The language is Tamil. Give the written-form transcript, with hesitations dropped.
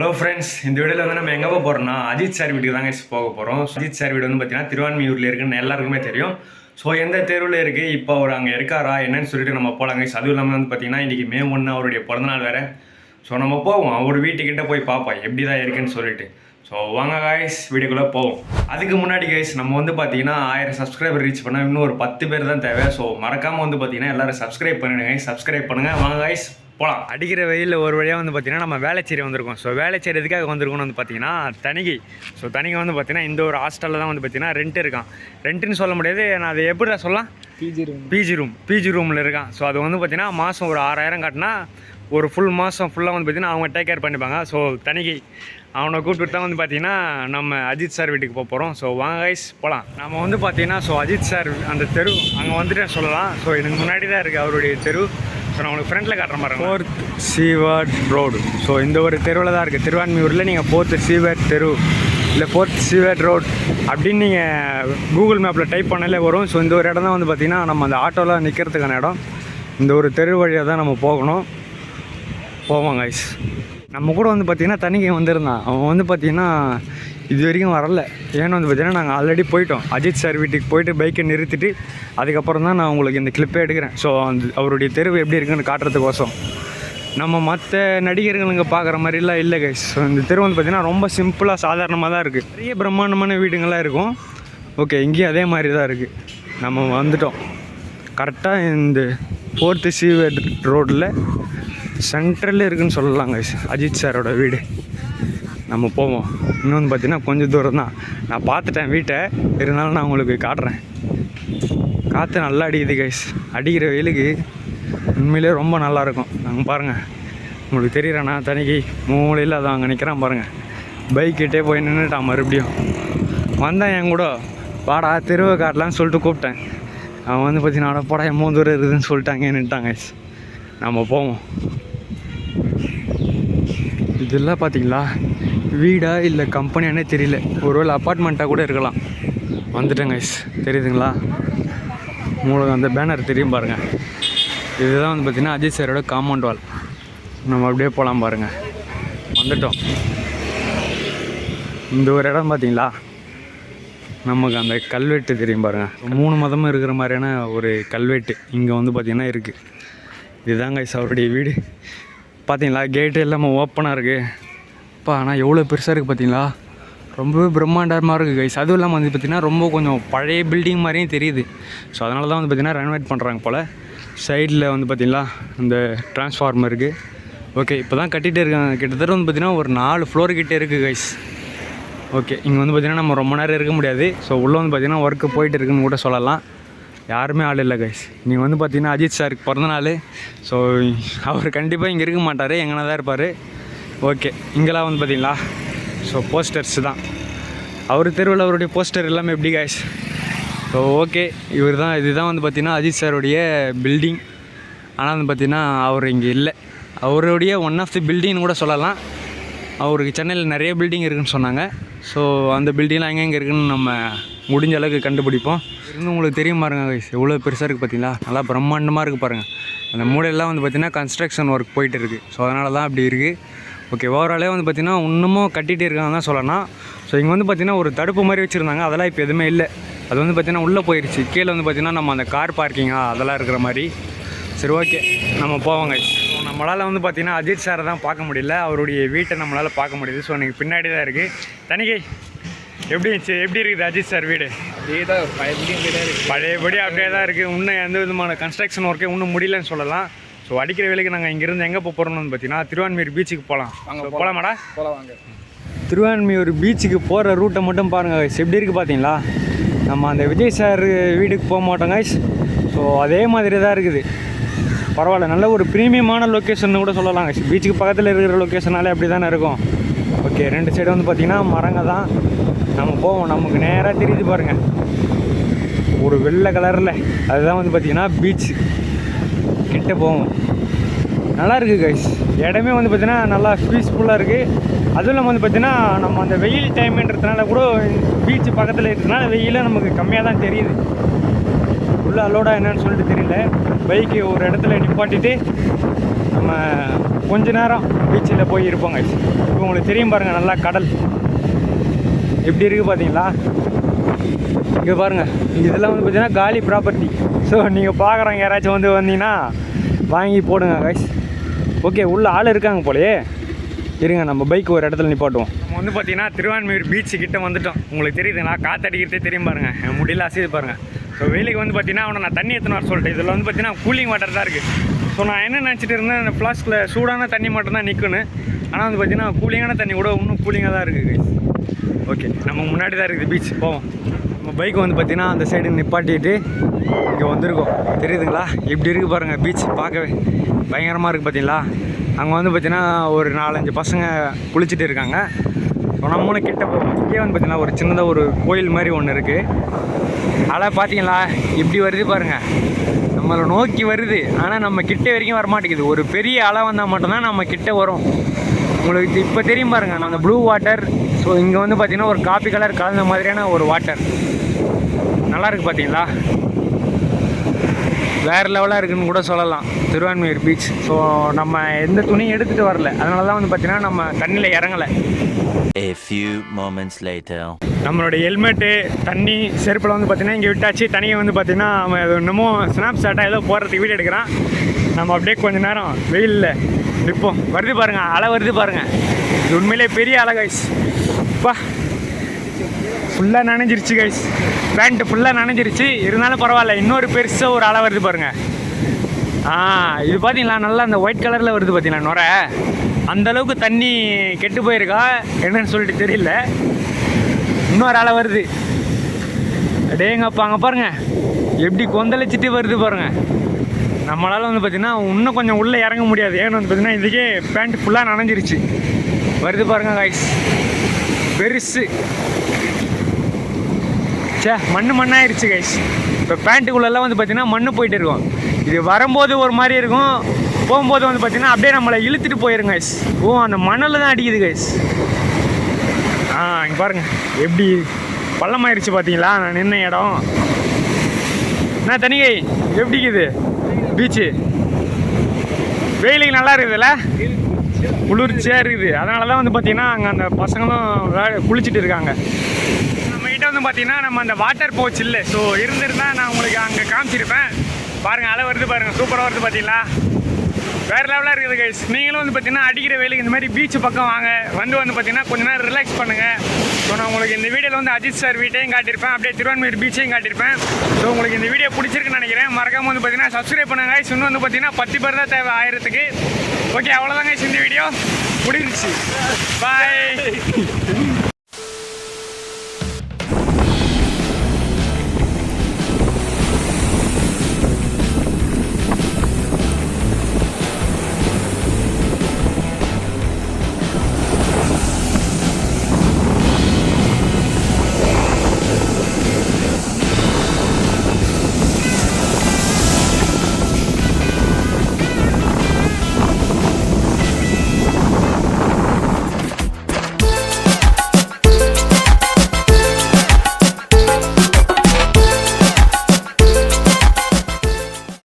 ஹலோ ஃப்ரெண்ட்ஸ், இந்த வீடியோவில் வந்து நம்ம எங்கே போக போகிறோம்னா அஜித் சார் வீட்டுக்கு தாங்க போக போகிறோம். அஜித் சார் வீடு வந்து பார்த்தீங்கன்னா திருவான்மியூரில் இருக்குன்னு எல்லாருக்குமே தெரியும். ஸோ எந்த தெருவில் இருக்குது, இப்போ அவர் அங்கே இருக்காரா என்னன்னு சொல்லிட்டு நம்ம போகலாங்க. அதுவும் இல்லாமல் வந்து பார்த்தீங்கன்னா இன்றைக்கி May 1 அவருடைய பிறந்தநாள் வேறு. ஸோ நம்ம போவோம், அவர் வீட்டுக்கிட்ட போய் பார்ப்போம் எப்படி தான் இருக்குன்னு சொல்லிட்டு. ஸோ வாங்க கைஸ், வீடியோக்குள்ளே போவோம். அதுக்கு முன்னாடி கைஸ், நம்ம வந்து பார்த்தீங்கன்னா 1000 சப்ஸ்கிரைபர் ரீச் பண்ணால் இன்னும் ஒரு 10 பேர் தான் தேவை. ஸோ மறக்காமல் வந்து பார்த்தீங்கன்னா எல்லோரும் சப்ஸ்கிரைப் பண்ணுங்க, சப்ஸ்கிரைப் பண்ணுங்கள். வாங்க கைஸ் போகலாம். அடிக்கிற வெயிலில் ஒரு வழியாக வந்து பார்த்திங்கன்னா நம்ம வேளச்சேரி வந்திருக்கோம். ஸோ வேளச்சேரி எதுக்காக வந்திருக்கோம்னு வந்து பார்த்திங்கன்னா தணிகை. ஸோ தணிகை வந்து பார்த்திங்கன்னா இந்த ஒரு ஹாஸ்டலில் தான் வந்து பார்த்திங்கன்னா ரெண்ட் இருக்கான். ரெண்ட்டுன்னு சொல்ல முடியாது, நான் அதை எப்படி சொல்லலாம், பிஜி ரூமில் இருக்கான். ஸோ அது வந்து பார்த்திங்கன்னா மாதம் ஒரு 6000 காட்டினா ஒரு ஃபுல் மாதம் ஃபுல்லாக வந்து பார்த்திங்கன்னா அவங்க டேக் கேர் பண்ணிப்பாங்க. ஸோ தணிகை அவனை கூப்பிட்டு தான் வந்து பார்த்திங்கன்னா நம்ம அஜித் சார் வீட்டுக்கு போக போகிறோம். ஸோ வாங்க கைஸ் போகலாம். நம்ம வந்து பார்த்திங்கன்னா அஜித் சார் அந்த தெரு அங்கே வந்துட்டு சொல்லலாம். ஸோ இதுக்கு முன்னாடி தான் இருக்குது அவருடைய தெரு. ஸோ நான் உங்களுக்கு ஃப்ரெண்டில் காட்டுற மாதிரி 4th சீவர்ட் ரோடு. ஸோ இந்த ஒரு தெருவில் தான் இருக்குது. திருவான்மியூரில் நீங்கள் 4th சீவர்ட் தெரு இல்லை 4th சீவர்ட் ரோடு அப்படின்னு நீங்கள் கூகுள் மேப்பில் டைப் பண்ணாலே வரும். ஸோ இந்த ஒரு இடம் தான் வந்து பார்த்திங்கன்னா நம்ம அந்த ஆட்டோவில் நிற்கிறதுக்கான இடம். இந்த ஒரு தெரு வழியாக தான் நம்ம போகணும். போவோம் கைஸ். நம்ம கூட வந்து பார்த்திங்கன்னா தணிகை வந்திருந்தான். அவன் வந்து பார்த்திங்கன்னா இது வரைக்கும் வரல. ஏன்னு வந்து பார்த்திங்கன்னா நாங்கள் ஆல்ரெடி போயிட்டோம். அஜித் சார் வீட்டுக்கு போயிட்டு பைக்கை நிறுத்திட்டு அதுக்கப்புறம் தான் நான் உங்களுக்கு இந்த கிளிப்பே எடுக்கிறேன். ஸோ அவருடைய தெருவு எப்படி இருக்குன்னு காட்டுறதுக்கோசம். நம்ம மற்ற நடிகர்களுங்க பார்க்குற மாதிரிலாம் இல்லை கைஸ். ஸோ இந்த தெரு வந்து பார்த்திங்கன்னா ரொம்ப சிம்பிளாக சாதாரணமாக தான் இருக்குது. நிறைய பிரம்மாண்டமான வீடுங்கள்லாம் இருக்கும். ஓகே, இங்கேயும் அதே மாதிரி தான் இருக்குது. நம்ம வந்துட்டோம் கரெக்டாக இந்த 4th சீவர்ட் ரோட்டில் சென்ட்ரலில் இருக்குதுன்னு சொல்லலாம் கைஸ் அஜித் சாரோட வீடு. நம்ம போவோம். இன்னும் வந்து பார்த்திங்கன்னா கொஞ்சம் தூரம் தான். நான் பார்த்துட்டேன் வீட்டை, இருந்தாலும் நான் உங்களுக்கு காட்டுறேன். காற்று நல்லா அடிக்குது கைஸ். அடிக்கிற வெயிலுக்கு உண்மையிலே ரொம்ப நல்லாயிருக்கும். நாங்கள் பாருங்கள், உங்களுக்கு தெரியுறேண்ணா தணிக்கை மூலையில் அதை அங்கே நிற்கிறான் பாருங்கள். பைக்கிட்டே போய் நின்றுட்டான். மறுபடியும் வந்தேன் என் கூட, வாடா தெருவை காட்டலான்னு சொல்லிட்டு கூப்பிட்டேன். அவன் வந்து பார்த்தீங்கன்னா போடா எம்மோ தூரம் இருக்குதுன்னு சொல்லிட்டாங்க, நின்றுட்டான் கைஸ். நம்ம போவோம். இதெல்லாம் பார்த்தீங்களா வீடா இல்லை கம்பெனியானே தெரியல. ஒருவேளை அப்பார்ட்மெண்ட்டாக கூட இருக்கலாம். வந்துட்டேன் கைஸ், தெரியுதுங்களா உங்களுக்கு அந்த பேனர் தெரியும் பாருங்கள். இதுதான் வந்து பார்த்திங்கன்னா அஜித் சாரோட காம்பவுண்ட் வால். நம்ம அப்படியே போகலாம் பாருங்கள். வந்துட்டோம். இந்த ஒரு இடம் பார்த்தீங்களா, நமக்கு அந்த கல்வெட்டு தெரியும் பாருங்கள். 3 மதமும் இருக்கிற மாதிரியான ஒரு கல்வெட்டு இங்கே வந்து பார்த்திங்கன்னா இருக்குது. இதுதான் கைஸ் அவருடைய வீடு. பார்த்தீங்களா கேட்டு எல்லாமே ஓப்பனாக இருக்குது. இப்போ ஆனால் எவ்வளோ பெருசாக இருக்குது பார்த்தீங்களா, ரொம்பவே பிரம்மாண்டமாக இருக்குது கைஸ். அதுவும் இல்லாமல் வந்து பார்த்திங்கன்னா ரொம்ப கொஞ்சம் பழைய பில்டிங் மாதிரியும் தெரியுது. ஸோ அதனால தான் வந்து பார்த்திங்கன்னா ரெனோவேட் பண்ணுறாங்க போல். சைடில் வந்து பார்த்திங்களா இந்த டிரான்ஸ்ஃபார்மர் இருக்குது. ஓகே, இப்போ தான் கட்டிகிட்டே இருக்காங்க. கிட்டத்தட்ட வந்து பார்த்திங்கன்னா ஒரு 4 ஃப்ளோர் கிட்டே இருக்குது கைஸ். ஓகே, இங்கே வந்து பார்த்திங்கன்னா நம்ம ரொம்ப நேரம் இருக்க முடியாது. ஸோ உள்ளே வந்து பார்த்திங்கன்னா ஒர்க்கு போயிட்டு இருக்குன்னு கூட சொல்லலாம். யாருமே ஆள் இல்லை கைஸ். நீங்கள் வந்து பார்த்திங்கன்னா அஜித் சாருக்கு பிறந்தநாள். ஸோ அவர் கண்டிப்பாக இங்கே இருக்க மாட்டார், எங்கன்னா தான் இருப்பார். ஓகே, இங்கெல்லாம் வந்து பார்த்திங்களா ஸோ போஸ்டர்ஸ் தான். அவர் தெருவில் அவருடைய போஸ்டர் எல்லாமே எப்படி கைஸ். ஸோ ஓகே, இதுதான் வந்து பார்த்திங்கன்னா அஜித் சாருடைய பில்டிங். ஆனால் வந்து பார்த்திங்கன்னா அவர் இங்கே இல்லை. அவருடைய ஒன் ஆஃப் தி பில்டிங்னு கூட சொல்லலாம். அவருக்கு சென்னையில் நிறைய பில்டிங் இருக்குதுன்னு சொன்னாங்க. ஸோ அந்த பில்டிங்லாம் எங்கெங்கே இருக்குதுன்னு நம்ம முடிஞ்ச அளவுக்கு கண்டுபிடிப்போம். இருந்து உங்களுக்கு தெரியும் பாருங்கள் கைஸ், எவ்வளோ பெருசாக இருக்குது பார்த்தீங்களா, நல்லா பிரம்மாண்டமாக இருக்குது பாருங்கள். அந்த மூலையெல்லாம் வந்து பார்த்திங்கன்னா கன்ஸ்ட்ரக்ஷன் ஒர்க் போயிட்டு இருக்குது. ஸோ அதனால தான் அப்படி இருக்குது. ஓகே, ஓவராலே வந்து பார்த்திங்கன்னா இன்னமும் கட்டிகிட்டே இருக்காங்க தான் சொல்லலாம். ஸோ இங்கே வந்து பார்த்திங்கன்னா ஒரு தடுப்பு மாதிரி வச்சுருந்தாங்க, அதெல்லாம் இப்போ எதுவுமே இல்லை. அது வந்து பார்த்திங்கன்னா உள்ளே போயிடுச்சு. கீழே வந்து பார்த்திங்கன்னா நம்ம அந்த கார் பார்க்கிங்கா அதெல்லாம் இருக்கிற மாதிரி. சரி ஓகே, நம்ம போவோங்க. ஸோ நம்மளால் வந்து பார்த்திங்கன்னா அஜித் சாரை தான் பார்க்க முடியல, அவருடைய வீட்டை நம்மளால் பார்க்க முடியுது. ஸோ எனக்கு பின்னாடி தான் இருக்குது. தணிகை எப்படி இருக்குது அஜித் சார் வீடு? பழையபடி அப்படியே தான் இருக்குது. இன்னும் எந்த விதமான கன்ஸ்ட்ரக்ஷன் ஒர்க்கே இன்னும் முடியலன்னு சொல்லலாம். ஸோ அடிக்கிற வேலைக்கு நாங்கள் இங்கேருந்து எங்கே போகிறோம்னு பார்த்தீங்கன்னா திருவான்மியூர் பீச்சுக்கு போகலாம். போகலாமாடா? போகலாம். திருவான்மியூர் பீச்சுக்கு போகிற ரூட்டை மட்டும் பாருங்கள் கைஸ், எப்படி இருக்குது பார்த்தீங்களா. நம்ம அந்த விஜய் சார் வீட்டுக்கு போக மாட்டோம் கைஸ். ஸோ அதே மாதிரி தான் இருக்குது. பரவாயில்ல, நல்ல ஒரு ப்ரீமியமான லொக்கேஷன் கூட சொல்லலாம் கைஸ். பீச்சுக்கு பக்கத்தில் இருக்கிற லொக்கேஷனாலே அப்படி தானே இருக்கும். ஓகே, 2 சைடு வந்து பார்த்திங்கன்னா மரங்க தான். நம்ம போவோம். நமக்கு நேராக தெரியுது பாருங்கள் ஒரு வெள்ளை கலரில், அதுதான் வந்து பார்த்திங்கன்னா பீச்சு. கிட்ட போவோம். நல்லா இருக்குது கைஸ். இடமே வந்து பார்த்திங்கன்னா நல்லா பீஸ்ஃபுல்லாக இருக்குது. அதுவும் இல்லாமல் வந்து பார்த்திங்கன்னா நம்ம அந்த வெயில் டைம்ன்றதுனால கூட பீச்சு பக்கத்தில் இருக்கிறதுனால வெயிலே நமக்கு கம்மியாக தான் தெரியுது. ஃபுல்லாக அலோடாக என்னன்னு சொல்லிட்டு தெரியல. பைக்கு ஒரு இடத்துல நிப்பாட்டிட்டு நம்ம கொஞ்ச நேரம் பீச்சில் போய் இருப்போங்க. இப்போ உங்களுக்கு தெரியும் பாருங்கள், நல்லா கடல் எப்படி இருக்குது பார்த்தீங்களா? இங்கே பாருங்கள், இதெல்லாம் வந்து பார்த்தீங்கன்னா காலி ப்ராப்பர்ட்டி. ஸோ நீங்கள் பார்க்குறவங்க யாராச்சும் வந்து வந்தீங்கன்னா வாங்கி போடுங்க கைஸ். ஓகே, உள்ள ஆள் இருக்காங்க போலயே. இருங்க, நம்ம பைக் ஒரு இடத்துல நிப்பாட்டுவோம். நம்ம வந்து பார்த்தீங்கன்னா திருவான்மியூர் பீச்சு கிட்ட வந்துட்டோம். உங்களுக்கு தெரியுதுங்களா? காற்று அடிக்கிறதே தெரியும் பாருங்கள், என் முடியல அசைது பாருங்கள். ஸோ வெயிலுக்கு வந்து பார்த்தீங்கன்னா அவனை நான் தண்ணி எடுத்துன்னு வர சொல்லிட்டேன். இதில் வந்து பார்த்தீங்கன்னா கூலிங் வாட்டர் தான் இருக்குது. ஸோ நான் என்ன நினச்சிட்டு இருந்தேன், அந்த ஃப்ளாஸ்கில் சூடான தண்ணி மட்டும்தான் நிற்கணும். ஆனால் வந்து பார்த்தீங்கன்னா கூலிங்கான தண்ணி கூட இன்னும் கூலிங்காக தான் இருக்குது. ஓகே, நம்ம முன்னாடி தான் இருக்குது பீச், போவோம். நம்ம பைக் வந்து பார்த்தீங்கன்னா அந்த சைடு நிப்பாட்டிட்டு இங்கே வந்திருக்கோம். தெரியுதுங்களா? எப்படி இருக்குது பாருங்கள் பீச், பார்க்கவே பயங்கரமாக இருக்குது பார்த்தீங்களா? அங்கே வந்து பார்த்தீங்கன்னா ஒரு 4-5 பசங்க குளிச்சுட்டு இருக்காங்க. ஸோ நம்மளும் கிட்ட போவோம். இங்கே வந்து பார்த்தீங்கன்னா ஒரு சின்னதாக ஒரு கோயில் மாதிரி ஒன்று இருக்குது. அலை பார்த்தீங்களா எப்படி வருது பாருங்கள், நம்மளை நோக்கி வருது. ஆனால் நம்ம கிட்ட வரைக்கும் வரமாட்டேங்குது. ஒரு பெரிய அலை வந்தால் மட்டும்தான் நம்ம கிட்ட வரும். உங்களுக்கு இப்போ தெரியும் பாருங்கள், அந்த ப்ளூ வாட்டர். ஸோ இங்கே வந்து பார்த்தீங்கன்னா ஒரு காப்பி கலர் கலந்த மாதிரியான ஒரு வாட்டர் நல்லாயிருக்கு பார்த்தீங்களா? வேறு லெவலாக இருக்குதுன்னு கூட சொல்லலாம் திருவான்மியூர் பீச். ஸோ நம்ம எந்த துணியும் எடுத்துகிட்டு வரல, அதனால தான் வந்து பார்த்தீங்கன்னா நம்ம தண்ணியில் இறங்கலை. A few moments later. நம்மளுடைய ஹெல்மெட்டு, தண்ணி, செருப்பில் வந்து பார்த்தீங்கன்னா இங்கே விட்டாச்சு. தண்ணியை வந்து பார்த்தீங்கன்னா அவன் இன்னமும் ஸ்னாப் ஷாட்டாக ஏதோ போடுறதுக்கு வீடியோ எடுக்கிறான். நம்ம அப்படியே கொஞ்சம் நேரம் வெயிலில் நிற்போம். வருது பாருங்கள், அலை வருது பாருங்கள். இது உண்மையிலே பெரிய அலை கைஸ். அப்பா ஃபுல்லாக நனைஞ்சிருச்சு கைஸ், பேண்ட்டு ஃபுல்லாக நனைஞ்சிருச்சு. இருந்தாலும் பரவாயில்ல, இன்னொரு பெருசாக ஒரு அலை வருது பாருங்கள். இது பார்த்தீங்களா, நல்லா அந்த ஒயிட் கலரில் வருது பார்த்தீங்களா நுரை. அந்தளவுக்கு தண்ணி கெட்டு போயிருக்கா என்னன்னு சொல்லிட்டு தெரியல. இன்னொரு அலை வருது. டேங்கப்பா, அங்கே பாருங்கள் எப்படி கொந்தளிச்சிட்டு வருது பாருங்கள். நம்மளால் வந்து பார்த்திங்கன்னா இன்னும் கொஞ்சம் உள்ளே இறங்க முடியாது. ஏன்னு வந்து பார்த்திங்கன்னா இதுக்கே பேண்ட் ஃபுல்லாக நனைஞ்சிருச்சு. வருது பாருங்கள் காய்ஸ், பெருசு. சே, மண்ணாயிருச்சு கைஸ். இப்போ பேண்ட்டுக்குள்ளெல்லாம் வந்து பார்த்திங்கன்னா மண் போயிட்டு இருக்கும். இது வரும்போது ஒரு மாதிரி இருக்கும், போகும்போது வந்து பார்த்திங்கன்னா அப்படியே நம்மளை இழுத்துட்டு போயிடும் கைஸ். அந்த மண்ணில் தான் அடிக்குது கைஸ். இங்கே பாருங்கள் எப்படி பள்ளமாயிருச்சு பார்த்தீங்களா நான் நின்ன இடம். என்ன தனிகை எப்படி இருக்குது பீச்சு? வெயிலுக்கு நல்லா இருக்குதுல்ல, குளிர்ச்சியாக இருக்குது. அதனால தான் வந்து பார்த்திங்கன்னா அங்கே அந்த பசங்களும் குளிச்சுட்டு இருக்காங்க. நம்மகிட்ட வந்து பார்த்திங்கன்னா நம்ம அந்த வாட்டர் போச் இல்லை. ஸோ இருந்திருந்தால் நான் உங்களுக்கு அங்கே காமிச்சிருப்பேன். பாருங்கள், அலை வருது பாருங்கள், சூப்பராக வருது பார்த்தீங்களா? வேறு லெவலாக இருக்குது கைஸ். நீங்களும் வந்து பார்த்திங்கன்னா அடிக்கிற வேலைக்கு இந்த மாதிரி பீச்சு பக்கம் வாங்க. வந்து பார்த்திங்கன்னா கொஞ்சம் நேரம் ரிலாக்ஸ் பண்ணுங்கள். ஸோ நான் உங்களுக்கு இந்த வீடியோவில் வந்து அஜித் சார் வீட்டையும் காட்டியிருப்பேன், அப்படியே திருவான்மியூர் பீச்சையும் காட்டியிருப்பேன். ஸோ உங்களுக்கு இந்த வீடியோ பிடிச்சிருக்குன்னு நினைக்கிறேன். மறக்காமல் வந்து பார்த்திங்கன்னா சப்ஸ்கிரைப் பண்ணுங்க கைஸ். இன்னும் வந்து பார்த்திங்கன்னா 10 பேர் தான் தேவை 1000க்கு. ஓகே, அவ்வளோதான் கைஸ், இந்த வீடியோ முடிஞ்சிச்சு. பாய்.